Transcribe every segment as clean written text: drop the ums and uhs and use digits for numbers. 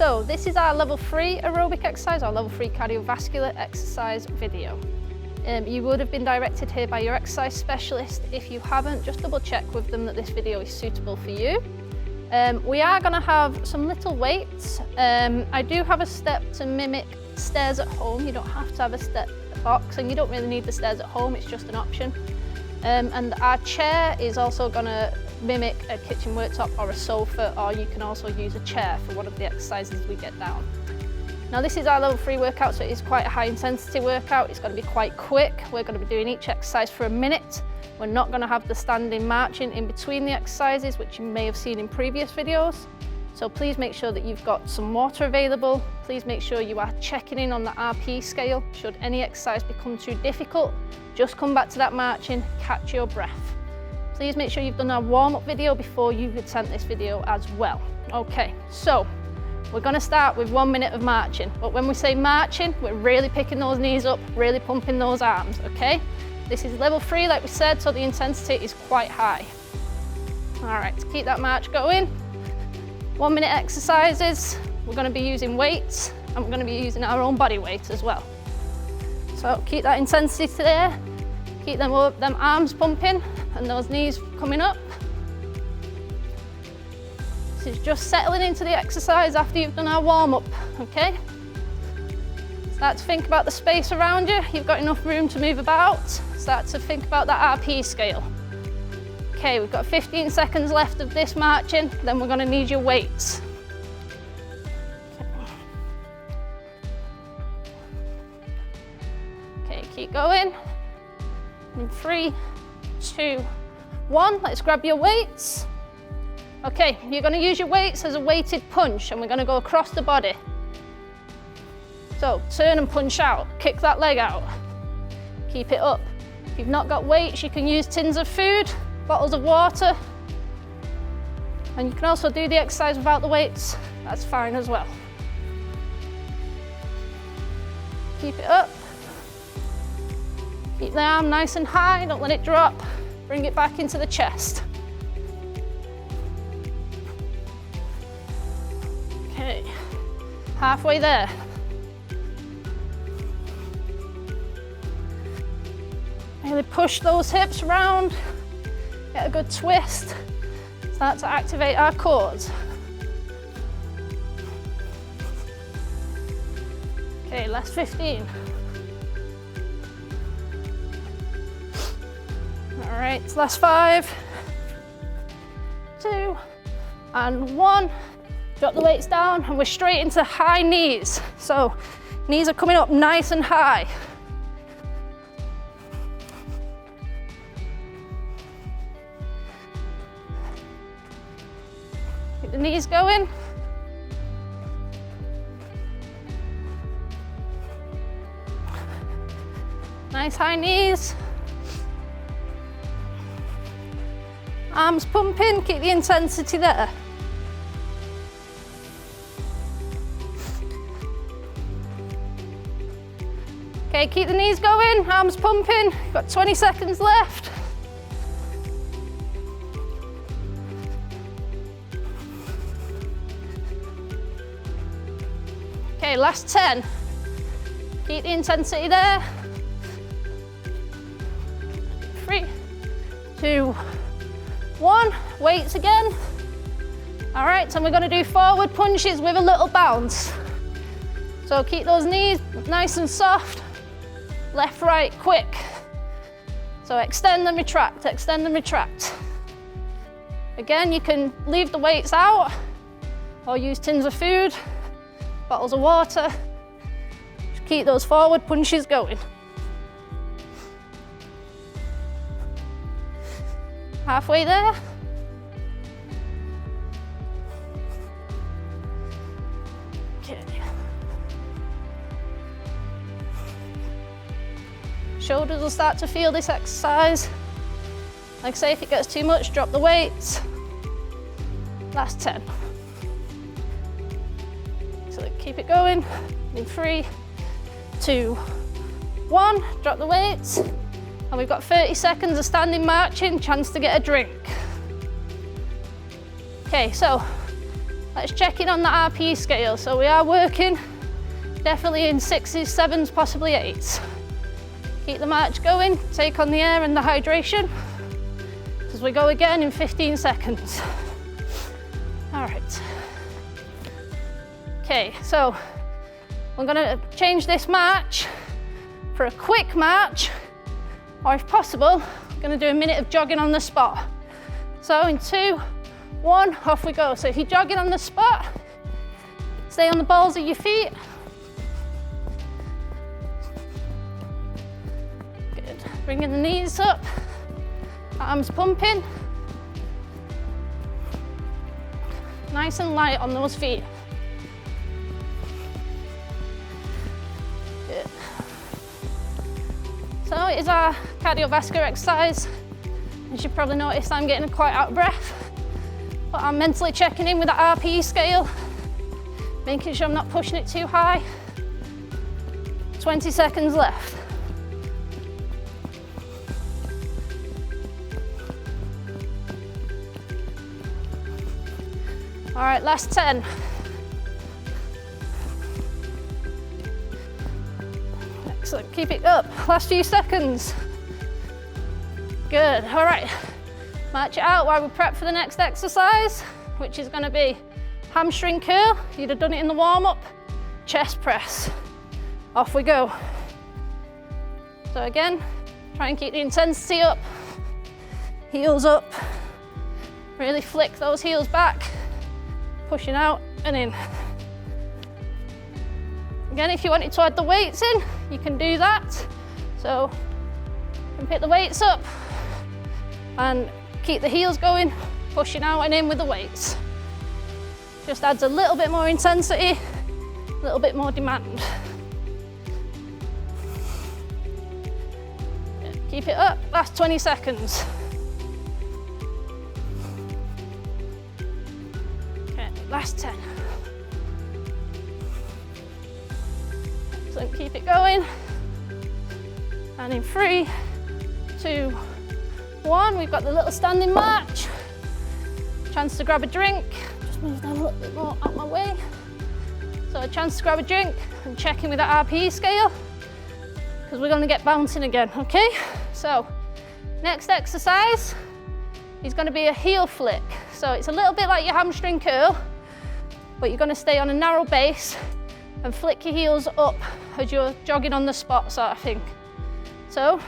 So this is our level 3 aerobic exercise, or level 3 cardiovascular exercise video. You would have been directed here by your exercise specialist. If you haven't, just double check with them that this video is suitable for you. We are going to have some little weights. I do have a step to mimic stairs at home. You don't have to have a step box, and you don't really need the stairs at home, it's just an option. And our chair is also going to mimic a kitchen worktop or a sofa, or you can also use a chair for one of the exercises we get down. Now this is our level 3 workout, so it is quite a high intensity workout. It's going to be quite quick. We're going to be doing each exercise for a minute. We're not going to have the standing marching in between the exercises, which you may have seen in previous videos. So please make sure that you've got some water available. Please make sure you are checking in on the RP scale. Should any exercise become too difficult, just come back to that marching, catch your breath. Please make sure you've done our warm-up video before you attempt this video as well. Okay, so we're going to start with 1 minute of marching. But when we say marching, we're really picking those knees up, really pumping those arms, okay? This is level 3, like we said, so the intensity is quite high. All right, to keep that march going, 1 minute exercises. We're going to be using weights, and we're going to be using our own body weight as well. So keep that intensity there. Keep them arms pumping and those knees coming up. This is just settling into the exercise after you've done our warm-up, okay? Start to think about the space around you. You've got enough room to move about. Start to think about that RP scale. Okay, we've got 15 seconds left of this marching, then we're going to need your weights. Okay, keep going. In 3, 2, 1, let's grab your weights. Okay, you're going to use your weights as a weighted punch, and we're going to go across the body. So turn and punch out, kick that leg out, keep it up. If you've not got weights, you can use tins of food, bottles of water, and you can also do the exercise without the weights, that's fine as well. Keep it up. Keep the arm nice and high, don't let it drop. Bring it back into the chest. Okay, halfway there. Really push those hips round, get a good twist, start to activate our quads. Okay, last 15. All right, last 5, 2, and 1. Drop the weights down, and we're straight into high knees. So knees are coming up nice and high. Keep the knees going. Nice high knees. Arms pumping, keep the intensity there. Okay, keep the knees going, arms pumping. Got 20 seconds left. Okay, last 10. Keep the intensity there. 3, 2, 1. Weights again. All right, and we're going to do forward punches with a little bounce. So keep those knees nice and soft. Left, right, quick. So extend and retract, extend and retract. Again, you can leave the weights out or use tins of food, bottles of water. Just keep those forward punches going. Halfway there. Okay. Shoulders will start to feel this exercise. Like I say, if it gets too much, drop the weights. Last 10. So keep it going. In 3, 2, 1. Drop the weights. And we've got 30 seconds of standing marching, chance to get a drink. Okay, so Let's check in on the RPE scale. So we are working definitely in 6s, 7s, possibly 8s. Keep the march going, take on the air and the hydration as we go again in 15 seconds. All right. Okay, so we're gonna change this march for a quick march, or if possible, we're gonna do a minute of jogging on the spot. So in 2, 1, off we go. So if you're jogging on the spot, stay on the balls of your feet. Good, bringing the knees up, arms pumping. Nice and light on those feet. Good. So it is our cardiovascular exercise. As you probably noticed, I'm getting quite out of breath, but I'm mentally checking in with the RPE scale, making sure I'm not pushing it too high. 20 seconds left. All right, last 10. Excellent, keep it up. Last few seconds. Good, all right. March it out while we prep for the next exercise, which is gonna be hamstring curl. You'd have done it in the warm-up. Chest press. Off we go. So again, try and keep the intensity up. Heels up. Really flick those heels back. Pushing out and in. Again, if you wanted to add the weights in, you can do that. So you can pick the weights up and keep the heels going, pushing out and in with the weights. Just adds a little bit more intensity, a little bit more demand. Keep it up, last 20 seconds. Okay, last 10. So keep it going. And in 3, 2, 1, we've got the little standing march. Chance to grab a drink. Just move down a little bit more out my way. So a chance to grab a drink and check in with that RPE scale, because we're going to get bouncing again, okay? So next exercise is going to be a heel flick. So it's a little bit like your hamstring curl, but you're going to stay on a narrow base and flick your heels up as you're jogging on the spot sort of thing. So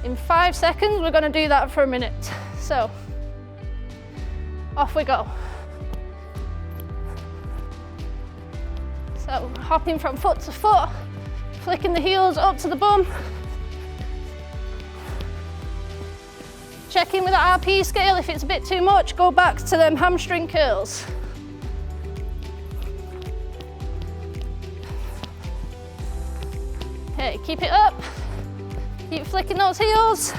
in 5 seconds, we're going to do that for a minute. So off we go. So hopping from foot to foot, flicking the heels up to the bum. Check in with the RPE scale. If it's a bit too much, go back to them hamstring curls. Okay, keep it up. Keep flicking those heels.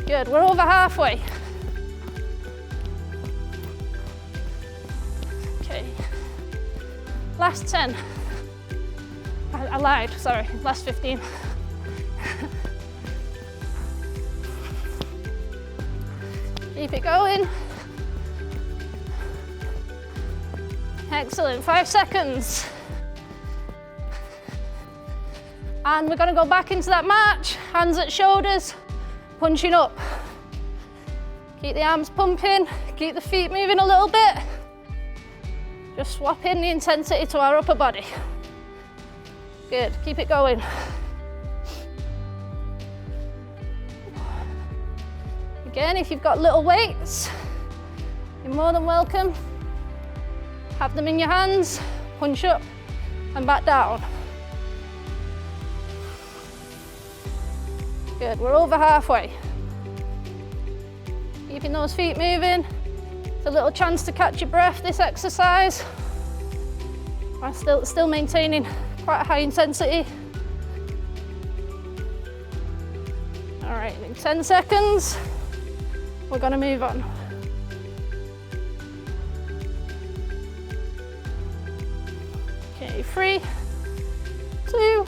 Good, we're over halfway. Okay, last 10. I lied, sorry, last 15. Keep it going. Excellent, 5 seconds. And we're gonna go back into that march, hands at shoulders, punching up. Keep the arms pumping, keep the feet moving a little bit. Just swap in the intensity to our upper body. Good, keep it going. Again, if you've got little weights, you're more than welcome. Have them in your hands, punch up and back down. Good, we're over halfway. Keeping those feet moving. It's a little chance to catch your breath, this exercise. I'm still maintaining quite a high intensity. All right, in 10 seconds, we're gonna move on. Okay, 3, 2,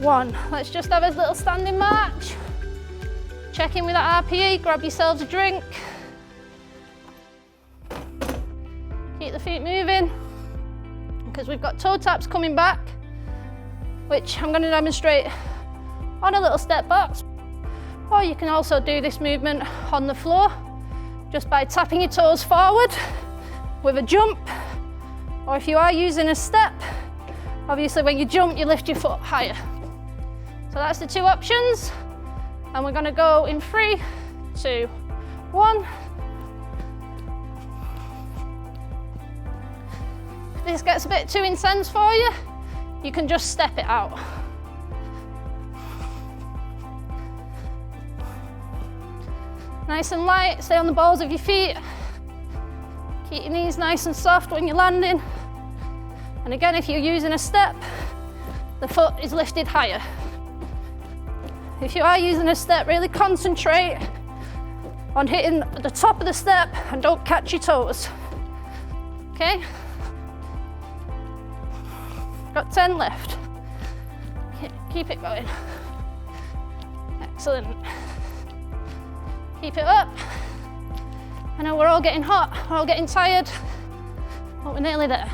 1. Let's just have a little standing march. Check in with that RPE, grab yourselves a drink. Keep the feet moving, because we've got toe taps coming back, which I'm going to demonstrate on a little step box. Or you can also do this movement on the floor, just by tapping your toes forward with a jump. Or if you are using a step, obviously when you jump, you lift your foot higher. So that's the 2 options. And we're going to go in 3, 2, 1. If this gets a bit too intense for you, you can just step it out. Nice and light, stay on the balls of your feet. Keep your knees nice and soft when you're landing. And again, if you're using a step, the foot is lifted higher. If you are using a step, really concentrate on hitting the top of the step and don't catch your toes. Okay? Got 10 left. Keep it going. Excellent. Keep it up. I know we're all getting hot, we're all getting tired, but we're nearly there.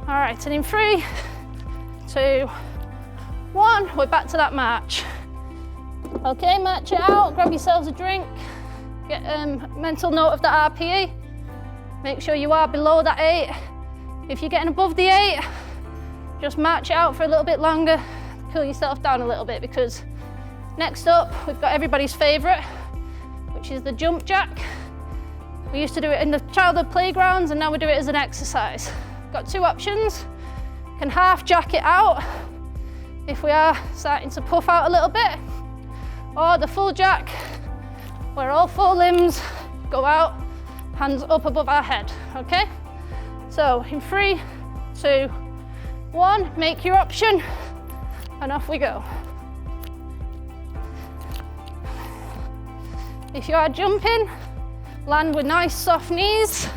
All right, and in 3, 2, 1, we're back to that march. Okay, march it out, grab yourselves a drink, get a mental note of the RPE. Make sure you are below that 8. If you're getting above the 8, just march it out for a little bit longer, cool yourself down a little bit, because next up, we've got everybody's favourite, which is the jump jack. We used to do it in the childhood playgrounds, and now we do it as an exercise. Got 2 options. You can half jack it out if we are starting to puff out a little bit, or the full jack, where all 4 limbs go out, hands up above our head, okay? So in 3, 2, 1, make your option, and off we go. If you are jumping, land with nice soft knees.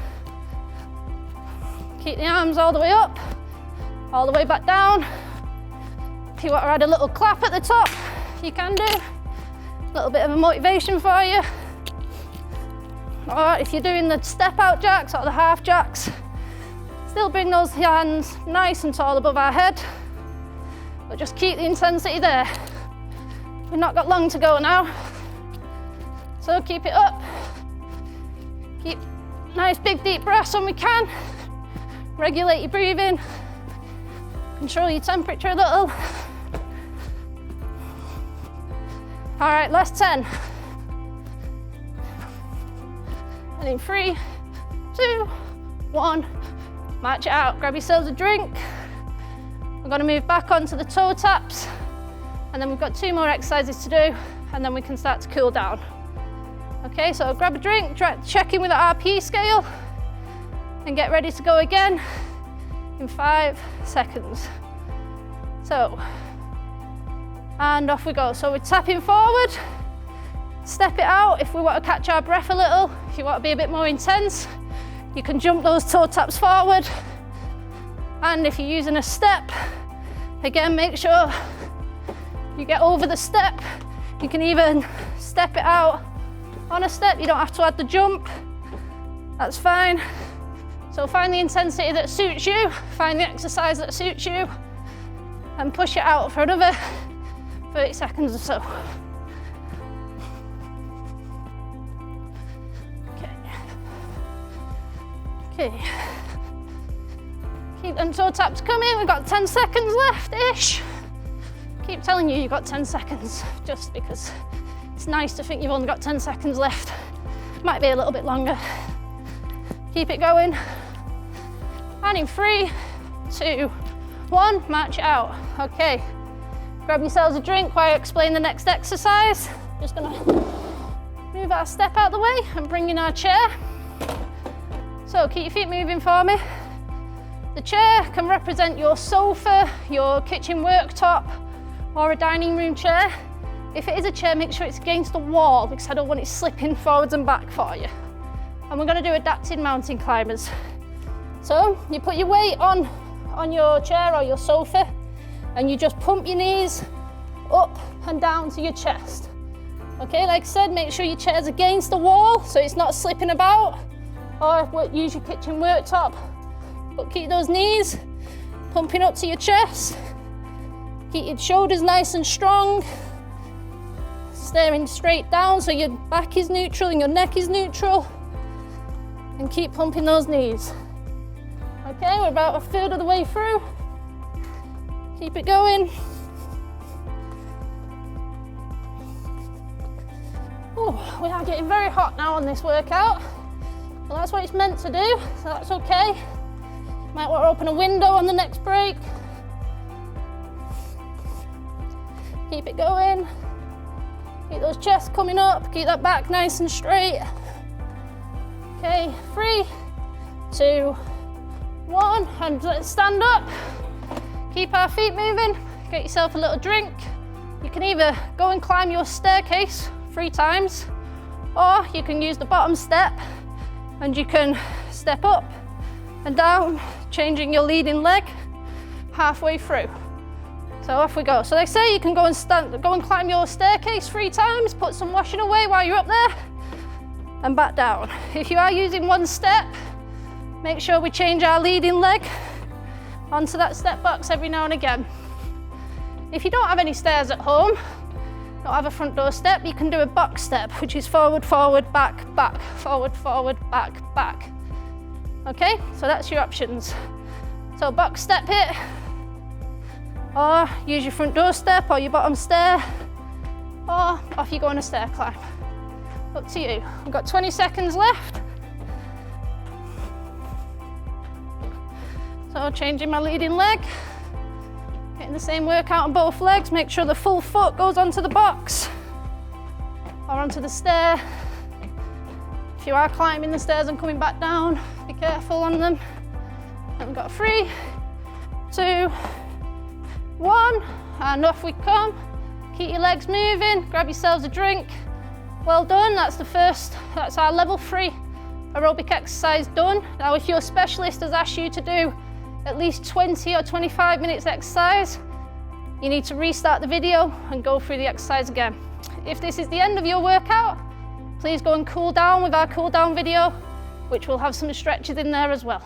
Keep the arms all the way up, all the way back down. If you want to add a little clap at the top, you can do. A little bit of a motivation for you. Or if you're doing the step out jacks or the half jacks, still bring those hands nice and tall above our head, but just keep the intensity there. We've not got long to go now. So keep it up. Keep nice big deep breaths when we can. Regulate your breathing. Control your temperature a little. All right, last 10. And in 3, 2, 1, march it out. Grab yourselves a drink. We're going to move back onto the toe taps, and then we've got 2 more exercises to do, and then we can start to cool down. Okay, so grab a drink, check in with the RPE scale, and get ready to go again in 5 seconds. So, and off we go. So we're tapping forward, step it out if we want to catch our breath a little. If you want to be a bit more intense, you can jump those toe taps forward. And if you're using a step, again, make sure you get over the step. You can even step it out on a step. You don't have to add the jump. That's fine. So find the intensity that suits you, find the exercise that suits you, and push it out for another 30 seconds or so. Okay. Keep them toe taps coming. We've got 10 seconds left-ish. Keep telling you you've got 10 seconds, just because it's nice to think you've only got 10 seconds left. Might be a little bit longer. Keep it going. And in 3, 2, 1, march it out. Okay, grab yourselves a drink while I explain the next exercise. Just gonna move our step out of the way and bring in our chair. So keep your feet moving for me. The chair can represent your sofa, your kitchen worktop, or a dining room chair. If it is a chair, make sure it's against the wall, because I don't want it slipping forwards and back for you. And we're going to do adapted mountain climbers. So you put your weight on on your chair or your sofa, and you just pump your knees up and down to your chest. Okay, like I said, make sure your chair's against the wall so it's not slipping about, or use your kitchen worktop. But keep those knees pumping up to your chest. Keep your shoulders nice and strong. Staring straight down so your back is neutral and your neck is neutral. And keep pumping those knees. Okay, we're about a third of the way through. Keep it going. Oh, we are getting very hot now on this workout. Well, that's what it's meant to do, so that's okay. Might want to open a window on the next break. Keep it going. Keep those chests coming up. Keep that back nice and straight. Okay, 3, 2, 1, and let's stand up. Keep our feet moving. Get yourself a little drink. You can either go and climb your staircase 3 times, or you can use the bottom step and you can step up and down, changing your leading leg halfway through. So off we go. So they say you can go and climb your staircase 3 times, put some washing away while you're up there, and back down. If you are using one step, make sure we change our leading leg onto that step box every now and again. If you don't have any stairs at home, don't have a front door step, you can do a box step, which is forward, forward, back, back, forward, forward, back, back. Okay, so that's your options. So box step it, or use your front door step or your bottom stair, or off you go on a stair climb. Up to you. We've got 20 seconds left. So changing my leading leg. Getting the same workout on both legs. Make sure the full foot goes onto the box or onto the stair. If you are climbing the stairs and coming back down, be careful on them. And we've got 3, 2, 1, and off we come. Keep your legs moving, grab yourselves a drink. Well done, that's our level 3 aerobic exercise done. Now if your specialist has asked you to do at least 20 or 25 minutes exercise, you need to restart the video and go through the exercise again. If this is the end of your workout, please go and cool down with our cool down video, which will have some stretches in there as well.